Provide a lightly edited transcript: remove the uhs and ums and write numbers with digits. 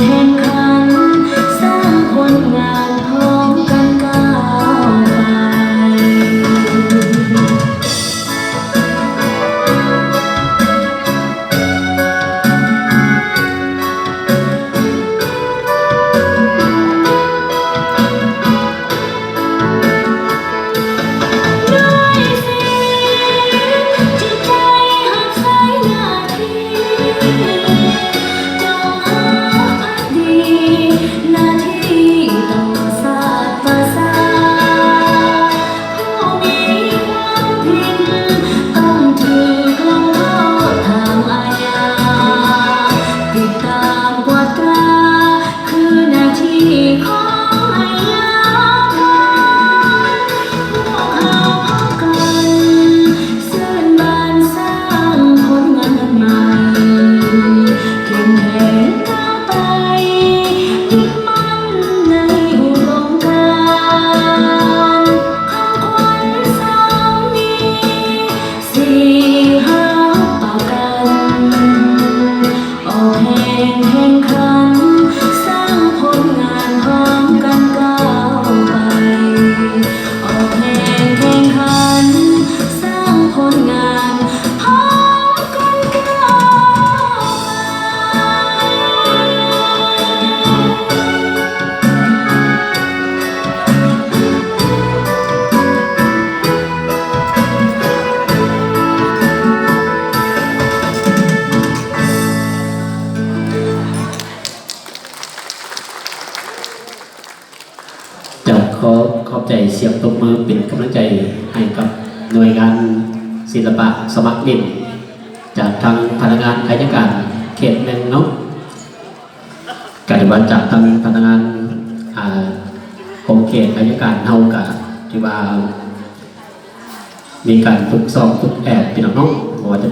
แข่งขันสร้างผลงานพร้อมกันก้าวไป ขอบใจเสียงตบมือเป็นกำลังใจให้กับหน่วยงานศิลปะสมัครเล่นจากทางพนักงานอายการเขตแม่งเนาะการบันจากทางพนักงานของเขตอายการเฮากะที่ว่ามีการฝึกซ้อมฝึกแอบพี่น้องว่าจะ